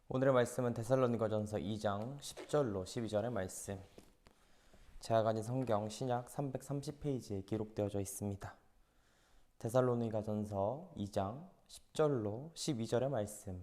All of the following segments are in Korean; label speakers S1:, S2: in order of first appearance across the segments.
S1: 오늘의 말씀은 데살로니가전서 2장 10절로 12절의 말씀. 제가 가진 성경 신약 330페이지에 기록되어져 있습니다. 데살로니가전서 2장 10절로 12절의 말씀.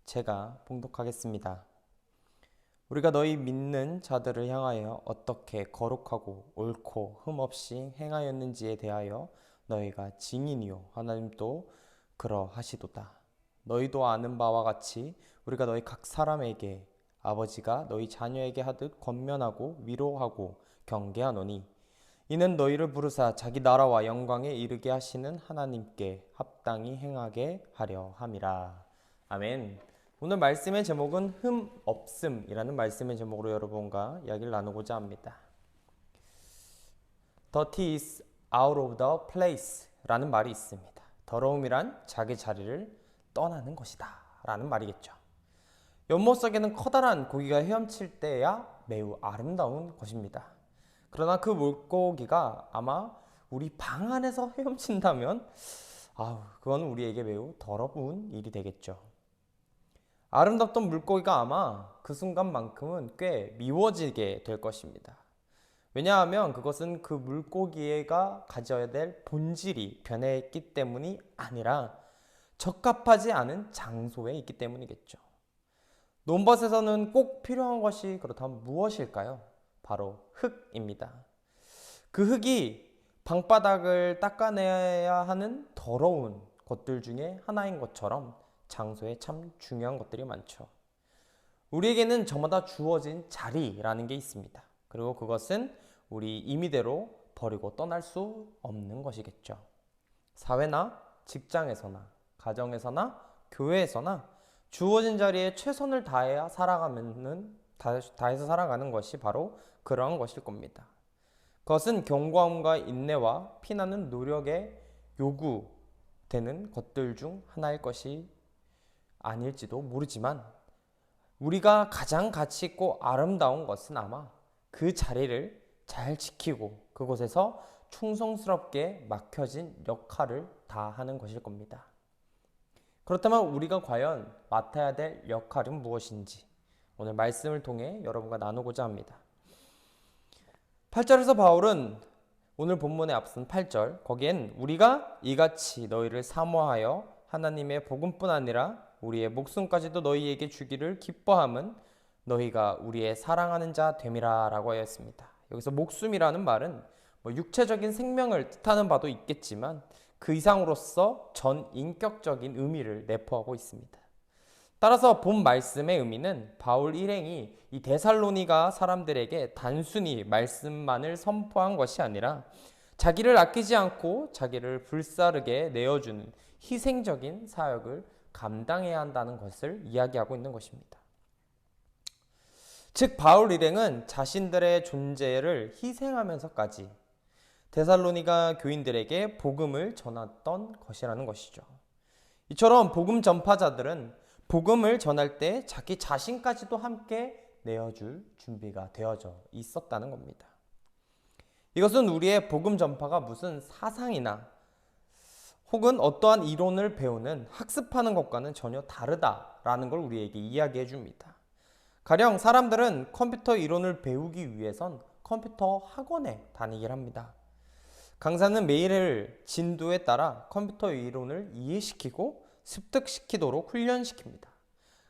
S1: 제가 봉독하겠습니다. 우리가 너희 믿는 자들을 향하여 어떻게 거룩하고 옳고 흠없이 행하였는지에 대하여 너희가 증인이요 하나님도 그러하시도다. 너희도 아는 바와 같이 우리가 너희 각 사람에게 아버지가 너희 자녀에게 하듯 권면하고 위로하고 경계하노니 이는 너희를 부르사 자기 나라와 영광에 이르게 하시는 하나님께 합당히 행하게 하려 함이라. 아멘. 오늘 말씀의 제목은 흠 없음이라는 말씀의 제목으로 여러분과 이야기를 나누고자 합니다. Dirty is out of the place 라는 말이 있습니다. 더러움이란 자기 자리를 떠나는 것이다 라는 말이겠죠. 연못 속에는 커다란 고기가 헤엄칠 때야 매우 아름다운 것입니다. 그러나 그 물고기가 아마 우리 방 안에서 헤엄친다면 그건 우리에게 매우 더러운 일이 되겠죠. 아름답던 물고기가 아마 그 순간만큼은 꽤 미워지게 될 것입니다. 왜냐하면 그것은 그 물고기가 가져야 될 본질이 변했기 때문이 아니라 적합하지 않은 장소에 있기 때문이겠죠. 논밭에서는 꼭 필요한 것이 그렇다면 무엇일까요? 바로 흙입니다. 그 흙이 방바닥을 닦아내야 하는 더러운 것들 중에 하나인 것처럼 장소에 참 중요한 것들이 많죠. 우리에게는 저마다 주어진 자리라는 게 있습니다. 그리고 그것은 우리 임의대로 버리고 떠날 수 없는 것이겠죠. 사회나 직장에서나 가정에서나 교회에서나 주어진 자리에 최선을 다해서 살아가는 것이 바로 그러한 것일 겁니다. 그것은 견고함과 인내와 피나는 노력에 요구되는 것들 중 하나일 것이 아닐지도 모르지만 우리가 가장 가치 있고 아름다운 것은 아마 그 자리를 잘 지키고 그곳에서 충성스럽게 맡겨진 역할을 다하는 것일 겁니다. 그렇다면 우리가 과연 맡아야 될 역할은 무엇인지 오늘 말씀을 통해 여러분과 나누고자 합니다. 8절에서 바울은 오늘 본문에 앞선 8절 거기엔 우리가 이같이 너희를 사모하여 하나님의 복음뿐 아니라 우리의 목숨까지도 너희에게 주기를 기뻐함은 너희가 우리의 사랑하는 자 됨이라 라고 하였습니다. 여기서 목숨이라는 말은 육체적인 생명을 뜻하는 바도 있겠지만 그 이상으로서 전인격적인 의미를 내포하고 있습니다. 따라서 본 말씀의 의미는 바울 일행이 이 데살로니가 사람들에게 단순히 말씀만을 선포한 것이 아니라 자기를 아끼지 않고 자기를 불사르게 내어주는 희생적인 사역을 감당해야 한다는 것을 이야기하고 있는 것입니다. 즉 바울 일행은 자신들의 존재를 희생하면서까지 데살로니가 교인들에게 복음을 전했던 것이라는 것이죠. 이처럼 복음 전파자들은 복음을 전할 때 자기 자신까지도 함께 내어줄 준비가 되어져 있었다는 겁니다. 이것은 우리의 복음 전파가 무슨 사상이나 혹은 어떠한 이론을 배우는 학습하는 것과는 전혀 다르다라는 걸 우리에게 이야기해 줍니다. 가령 사람들은 컴퓨터 이론을 배우기 위해선 컴퓨터 학원에 다니기를 합니다. 강사는 매일 진도에 따라 컴퓨터 이론을 이해시키고 습득시키도록 훈련시킵니다.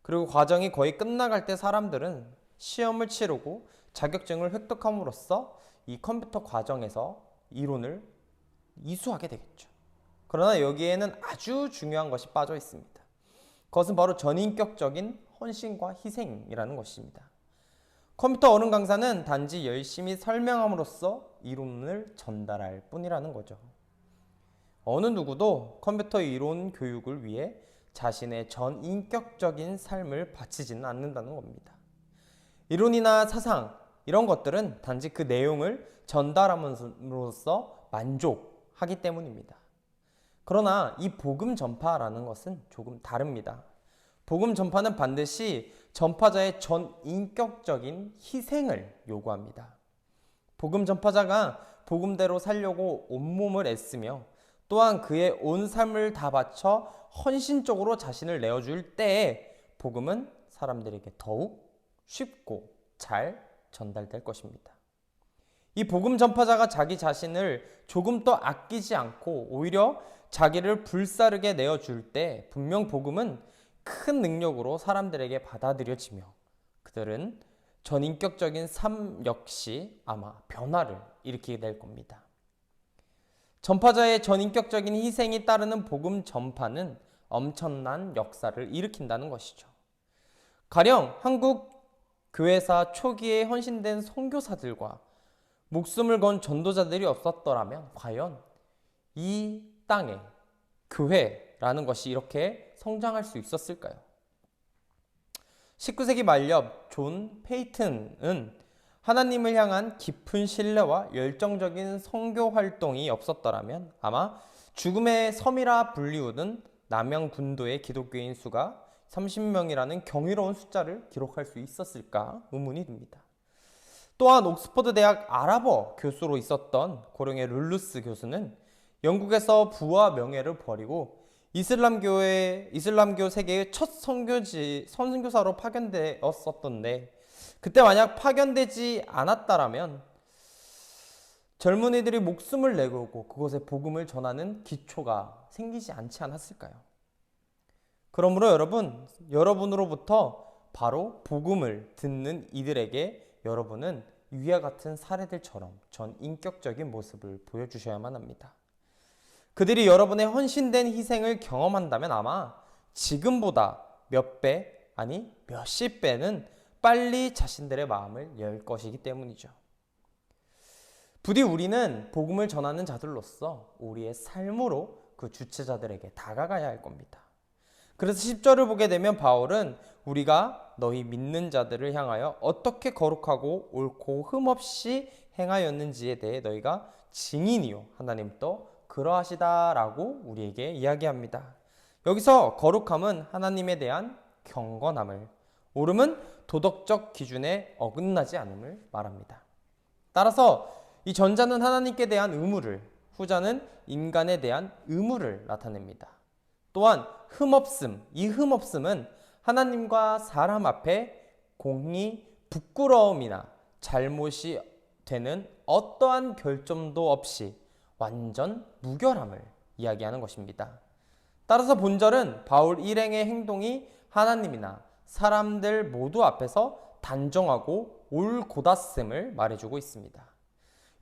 S1: 그리고 과정이 거의 끝나갈 때 사람들은 시험을 치르고 자격증을 획득함으로써 이 컴퓨터 과정에서 이론을 이수하게 되겠죠. 그러나 여기에는 아주 중요한 것이 빠져 있습니다. 그것은 바로 전인격적인 헌신과 희생이라는 것입니다. 컴퓨터 어른 강사는 단지 열심히 설명함으로써 이론을 전달할 뿐이라는 거죠. 어느 누구도 컴퓨터 이론 교육을 위해 자신의 전인격적인 삶을 바치지는 않는다는 겁니다. 이론이나 사상 이런 것들은 단지 그 내용을 전달함으로써 만족하기 때문입니다. 그러나 이 복음 전파라는 것은 조금 다릅니다. 복음 전파는 반드시 전파자의 전인격적인 희생을 요구합니다. 복음 전파자가 복음대로 살려고 온몸을 애쓰며 또한 그의 온 삶을 다 바쳐 헌신적으로 자신을 내어줄 때에 복음은 사람들에게 더욱 쉽고 잘 전달될 것입니다. 이 복음 전파자가 자기 자신을 조금 더 아끼지 않고 오히려 자기를 불사르게 내어줄 때 분명 복음은 큰 능력으로 사람들에게 받아들여지며 그들은 전인격적인 삶 역시 아마 변화를 일으키게 될 겁니다. 전파자의 전인격적인 희생이 따르는 복음 전파는 엄청난 역사를 일으킨다는 것이죠. 가령 한국 교회사 초기에 헌신된 선교사들과 목숨을 건 전도자들이 없었더라면 과연 이 땅에 교회라는 것이 이렇게 성장할 수 있었을까요? 19세기 말엽 존 페이튼은 하나님을 향한 깊은 신뢰와 열정적인 선교 활동이 없었더라면 아마 죽음의 섬이라 불리우던 남양군도의 기독교인 수가 30명이라는 경이로운 숫자를 기록할 수 있었을까 의문이 듭니다. 또한 옥스퍼드 대학 아랍어 교수로 있었던 고령의 룰루스 교수는 영국에서 부와 명예를 버리고 이슬람교 세계의 첫 선교사로 파견되었었던데 그때 만약 파견되지 않았다라면 젊은이들이 목숨을 내걸고 그곳에 복음을 전하는 기초가 생기지 않지 않았을까요? 그러므로 여러분으로부터 바로 복음을 듣는 이들에게 여러분은 위와 같은 사례들처럼 전인격적인 모습을 보여주셔야만 합니다. 그들이 여러분의 헌신된 희생을 경험한다면 아마 지금보다 몇 배, 아니 몇십 배는 빨리 자신들의 마음을 열 것이기 때문이죠. 부디 우리는 복음을 전하는 자들로서 우리의 삶으로 그 주체자들에게 다가가야 할 겁니다. 그래서 10절을 보게 되면 바울은 우리가 너희 믿는 자들을 향하여 어떻게 거룩하고 옳고 흠없이 행하였는지에 대해 너희가 증인이요 하나님도 그러하시다라고 우리에게 이야기합니다. 여기서 거룩함은 하나님에 대한 경건함을, 옳음은 도덕적 기준에 어긋나지 않음을 말합니다. 따라서 이 전자는 하나님께 대한 의무를, 후자는 인간에 대한 의무를 나타냅니다. 또한 이 흠없음은 하나님과 사람 앞에 공의, 부끄러움이나 잘못이 되는 어떠한 결점도 없이 완전 무결함을 이야기하는 것입니다. 따라서 본절은 바울 일행의 행동이 하나님이나 사람들 모두 앞에서 단정하고 올곧았음을 말해주고 있습니다.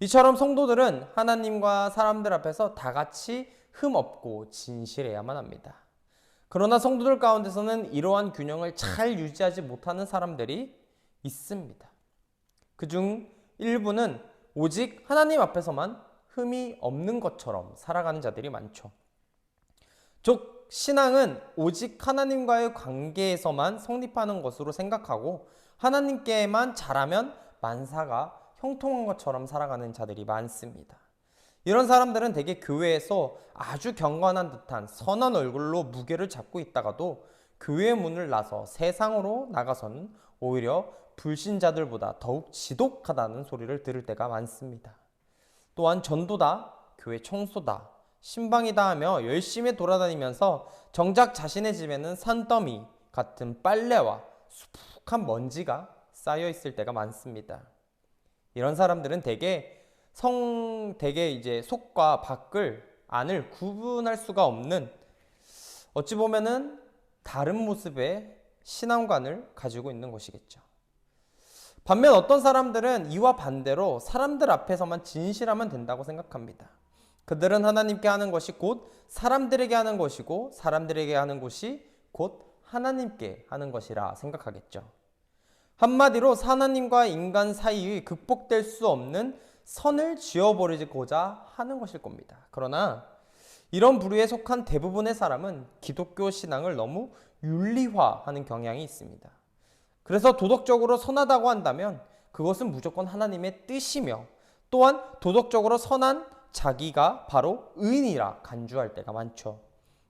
S1: 이처럼 성도들은 하나님과 사람들 앞에서 다 같이 흠없고 진실해야만 합니다. 그러나 성도들 가운데서는 이러한 균형을 잘 유지하지 못하는 사람들이 있습니다. 그중 일부는 오직 하나님 앞에서만 흠이 없는 것처럼 살아가는 자들이 많죠. 즉 신앙은 오직 하나님과의 관계에서만 성립하는 것으로 생각하고 하나님께만 잘하면 만사가 형통한 것처럼 살아가는 자들이 많습니다. 이런 사람들은 대개 교회에서 아주 경건한 듯한 선한 얼굴로 무게를 잡고 있다가도 교회 문을 나서 세상으로 나가서는 오히려 불신자들보다 더욱 지독하다는 소리를 들을 때가 많습니다. 또한 전도다, 교회 청소다, 신방이다 하며 열심히 돌아다니면서 정작 자신의 집에는 산더미 같은 빨래와 수북한 먼지가 쌓여 있을 때가 많습니다. 이런 사람들은 대개 이제 속과 밖을 안을 구분할 수가 없는 어찌 보면은 다른 모습의 신앙관을 가지고 있는 것이겠죠. 반면 어떤 사람들은 이와 반대로 사람들 앞에서만 진실하면 된다고 생각합니다. 그들은 하나님께 하는 것이 곧 사람들에게 하는 것이고 사람들에게 하는 것이 곧 하나님께 하는 것이라 생각하겠죠. 한마디로 하나님과 인간 사이의 극복될 수 없는 선을 지어버리고자 하는 것일 겁니다. 그러나 이런 부류에 속한 대부분의 사람은 기독교 신앙을 너무 윤리화하는 경향이 있습니다. 그래서 도덕적으로 선하다고 한다면 그것은 무조건 하나님의 뜻이며 또한 도덕적으로 선한 자기가 바로 의인이라 간주할 때가 많죠.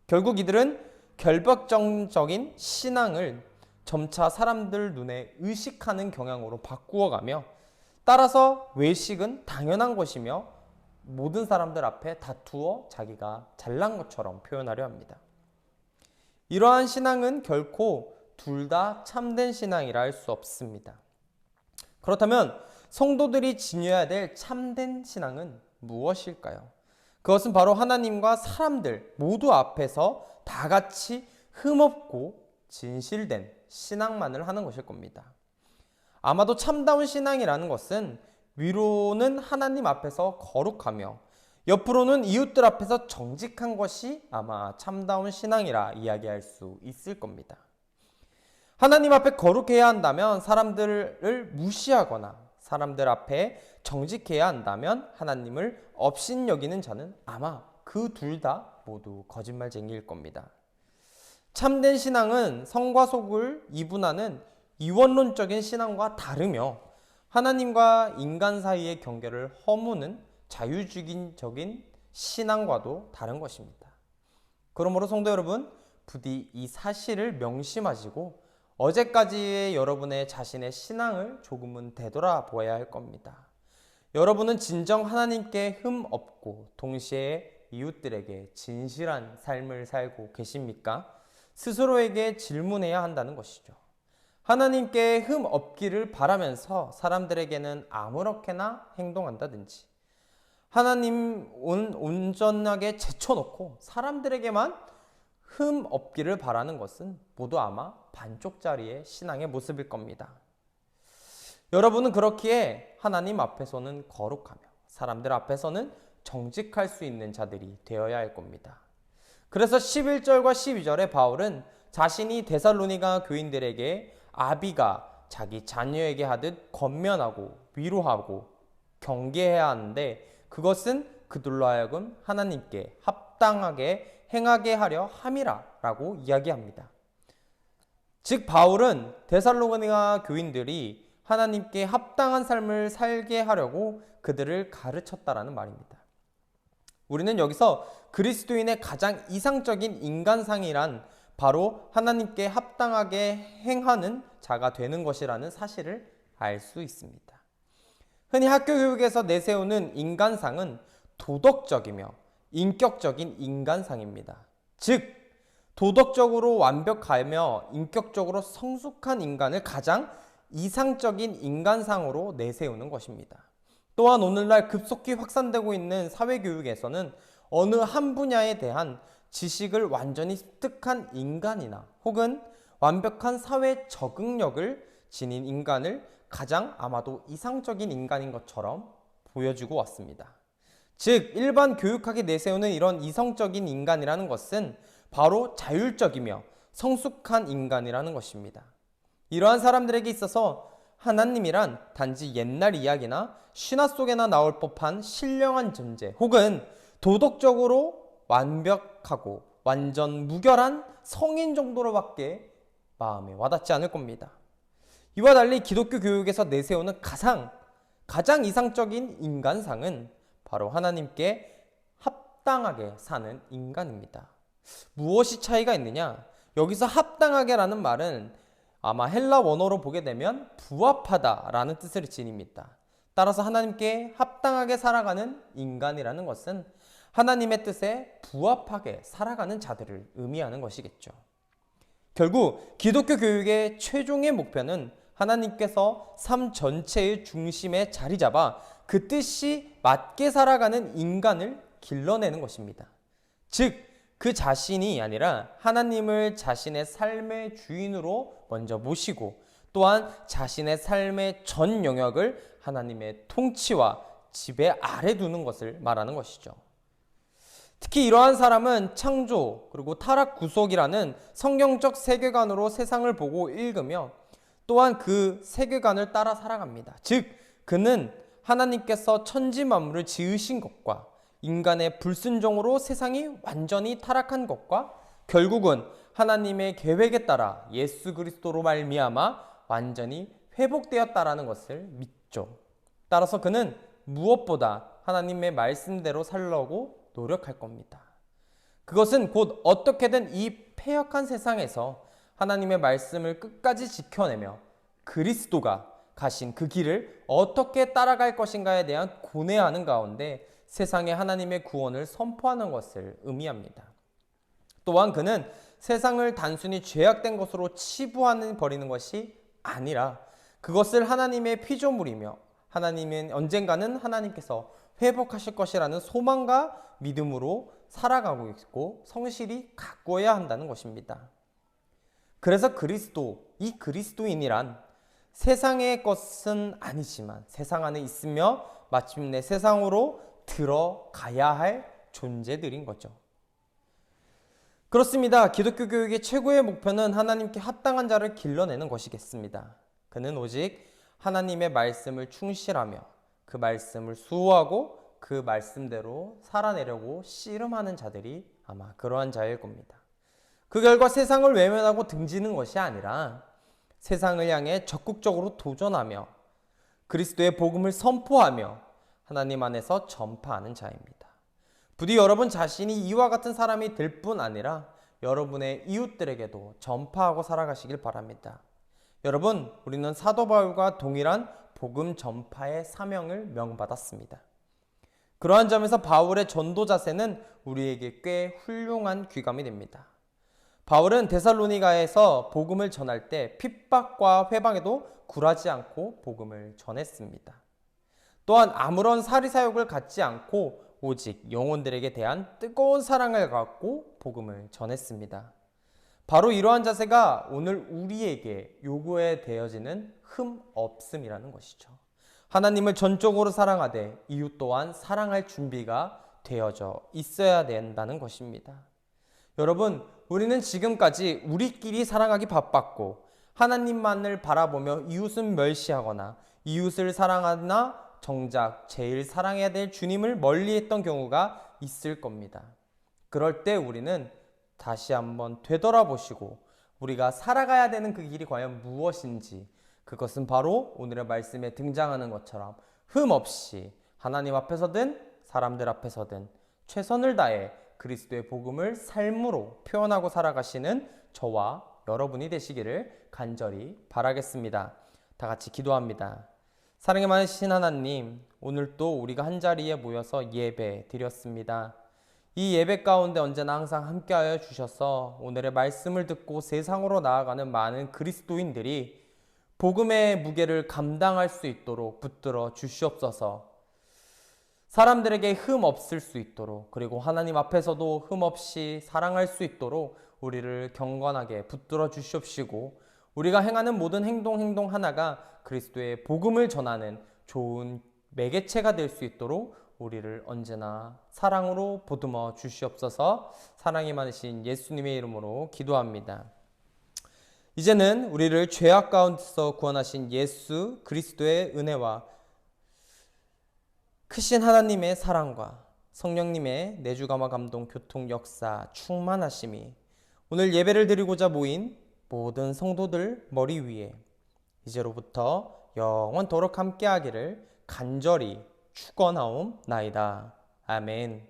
S1: 결국 이들은 결벽적인 신앙을 점차 사람들 눈에 의식하는 경향으로 바꾸어가며 따라서 외식은 당연한 것이며 모든 사람들 앞에 다투어 자기가 잘난 것처럼 표현하려 합니다. 이러한 신앙은 결코 둘 다 참된 신앙이라 할 수 없습니다. 그렇다면 성도들이 지녀야 될 참된 신앙은 무엇일까요? 그것은 바로 하나님과 사람들 모두 앞에서 다 같이 흠없고 진실된 신앙만을 하는 것일 겁니다. 아마도 참다운 신앙이라는 것은 위로는 하나님 앞에서 거룩하며 옆으로는 이웃들 앞에서 정직한 것이 아마 참다운 신앙이라 이야기할 수 있을 겁니다. 하나님 앞에 거룩해야 한다면 사람들을 무시하거나 사람들 앞에 정직해야 한다면 하나님을 업신여기는 자는 아마 그 둘 다 모두 거짓말쟁이일 겁니다. 참된 신앙은 성과 속을 이분하는 이원론적인 신앙과 다르며 하나님과 인간 사이의 경계를 허무는 자유주의적인 신앙과도 다른 것입니다. 그러므로 성도 여러분, 부디 이 사실을 명심하시고 어제까지의 여러분의 자신의 신앙을 조금은 되돌아보아야 할 겁니다. 여러분은 진정 하나님께 흠 없고 동시에 이웃들에게 진실한 삶을 살고 계십니까? 스스로에게 질문해야 한다는 것이죠. 하나님께 흠 없기를 바라면서 사람들에게는 아무렇게나 행동한다든지 하나님은 온전하게 제쳐놓고 사람들에게만 흠 없기를 바라는 것은 모두 아마 반쪽짜리의 신앙의 모습일 겁니다. 여러분은 그렇기에 하나님 앞에서는 거룩하며 사람들 앞에서는 정직할 수 있는 자들이 되어야 할 겁니다. 그래서 11절과 12절에 바울은 자신이 데살로니가 교인들에게 아비가 자기 자녀에게 하듯 권면하고 위로하고 경계해야 하는데 그것은 그들로 하여금 하나님께 합당하게 행하게 하려 함이라 라고 이야기합니다. 즉 바울은 데살로니가 교인들이 하나님께 합당한 삶을 살게 하려고 그들을 가르쳤다라는 말입니다. 우리는 여기서 그리스도인의 가장 이상적인 인간상이란 바로 하나님께 합당하게 행하는 자가 되는 것이라는 사실을 알 수 있습니다. 흔히 학교 교육에서 내세우는 인간상은 도덕적이며 인격적인 인간상입니다. 즉 도덕적으로 완벽하며 인격적으로 성숙한 인간을 가장 이상적인 인간상으로 내세우는 것입니다. 또한 오늘날 급속히 확산되고 있는 사회교육에서는 어느 한 분야에 대한 지식을 완전히 습득한 인간이나 혹은 완벽한 사회 적응력을 지닌 인간을 가장 아마도 이상적인 인간인 것처럼 보여주고 왔습니다. 즉 일반 교육학이 내세우는 이런 이성적인 인간이라는 것은 바로 자율적이며 성숙한 인간이라는 것입니다. 이러한 사람들에게 있어서 하나님이란 단지 옛날 이야기나 신화 속에나 나올 법한 신령한 존재 혹은 도덕적으로 완벽하고 완전 무결한 성인 정도로밖에 마음에 와닿지 않을 겁니다. 이와 달리 기독교 교육에서 내세우는 가장 이상적인 인간상은 바로 하나님께 합당하게 사는 인간입니다. 무엇이 차이가 있느냐? 여기서 합당하게라는 말은 아마 헬라 원어로 보게 되면 부합하다라는 뜻을 지닙니다. 따라서 하나님께 합당하게 살아가는 인간이라는 것은 하나님의 뜻에 부합하게 살아가는 자들을 의미하는 것이겠죠. 결국 기독교 교육의 최종의 목표는 하나님께서 삶 전체의 중심에 자리 잡아 그 뜻이 맞게 살아가는 인간을 길러내는 것입니다. 즉 그 자신이 아니라 하나님을 자신의 삶의 주인으로 먼저 모시고 또한 자신의 삶의 전 영역을 하나님의 통치와 지배 아래 두는 것을 말하는 것이죠. 특히 이러한 사람은 창조 그리고 타락 구속이라는 성경적 세계관으로 세상을 보고 읽으며 또한 그 세계관을 따라 살아갑니다. 즉 그는 하나님께서 천지 만물을 지으신 것과 인간의 불순종으로 세상이 완전히 타락한 것과 결국은 하나님의 계획에 따라 예수 그리스도로 말미암아 완전히 회복되었다라는 것을 믿죠. 따라서 그는 무엇보다 하나님의 말씀대로 살려고 노력할 겁니다. 그것은 곧 어떻게든 이 패역한 세상에서 하나님의 말씀을 끝까지 지켜내며 그리스도가 가신 그 길을 어떻게 따라갈 것인가에 대한 고뇌하는 가운데 세상에 하나님의 구원을 선포하는 것을 의미합니다. 또한 그는 세상을 단순히 죄악된 것으로 치부하는 버리는 것이 아니라 그것을 하나님의 피조물이며 하나님은 언젠가는 하나님께서 회복하실 것이라는 소망과 믿음으로 살아가고 있고 성실히 가꿔야 한다는 것입니다. 그래서 이 그리스도인이란 세상의 것은 아니지만 세상 안에 있으며 마침내 세상으로 들어가야 할 존재들인 거죠. 그렇습니다. 기독교 교육의 최고의 목표는 하나님께 합당한 자를 길러내는 것이겠습니다. 그는 오직 하나님의 말씀을 충실하며 그 말씀을 수호하고 그 말씀대로 살아내려고 씨름하는 자들이 아마 그러한 자일 겁니다. 그 결과 세상을 외면하고 등지는 것이 아니라 세상을 향해 적극적으로 도전하며 그리스도의 복음을 선포하며 하나님 안에서 전파하는 자입니다. 부디 여러분 자신이 이와 같은 사람이 될 뿐 아니라 여러분의 이웃들에게도 전파하고 살아가시길 바랍니다. 여러분, 우리는 사도 바울과 동일한 복음 전파의 사명을 명받았습니다. 그러한 점에서 바울의 전도 자세는 우리에게 꽤 훌륭한 귀감이 됩니다. 바울은 데살로니가에서 복음을 전할 때 핍박과 회방에도 굴하지 않고 복음을 전했습니다. 또한 아무런 사리사욕을 갖지 않고 오직 영혼들에게 대한 뜨거운 사랑을 갖고 복음을 전했습니다. 바로 이러한 자세가 오늘 우리에게 요구해 되어지는 흠 없음이라는 것이죠. 하나님을 전적으로 사랑하되 이웃 또한 사랑할 준비가 되어져 있어야 된다는 것입니다. 여러분, 우리는 지금까지 우리끼리 사랑하기 바빴고 하나님만을 바라보며 이웃은 멸시하거나 이웃을 사랑하나 정작 제일 사랑해야 될 주님을 멀리했던 경우가 있을 겁니다. 그럴 때 우리는 다시 한번 되돌아보시고 우리가 살아가야 되는 그 길이 과연 무엇인지, 그것은 바로 오늘의 말씀에 등장하는 것처럼 흠없이 하나님 앞에서든 사람들 앞에서든 최선을 다해 그리스도의 복음을 삶으로 표현하고 살아가시는 저와 여러분이 되시기를 간절히 바라겠습니다. 다 같이 기도합니다. 사랑이 많으신 하나님, 오늘 또 우리가 한자리에 모여서 예배 드렸습니다. 이 예배 가운데 언제나 항상 함께하여 주셔서 오늘의 말씀을 듣고 세상으로 나아가는 많은 그리스도인들이 복음의 무게를 감당할 수 있도록 붙들어 주시옵소서. 사람들에게 흠 없을 수 있도록, 그리고 하나님 앞에서도 흠 없이 사랑할 수 있도록 우리를 경건하게 붙들어 주시옵시고, 우리가 행하는 모든 행동 하나가 그리스도의 복음을 전하는 좋은 매개체가 될 수 있도록 우리를 언제나 사랑으로 보듬어 주시옵소서. 사랑이 많으신 예수님의 이름으로 기도합니다. 이제는 우리를 죄악 가운데서 구원하신 예수 그리스도의 은혜와 크신 하나님의 사랑과 성령님의 내주감화 감동 교통 역사 충만하심이 오늘 예배를 드리고자 모인 모든 성도들 머리 위에 이제로부터 영원토록 함께하기를 간절히 축원하옵나이다. 아멘.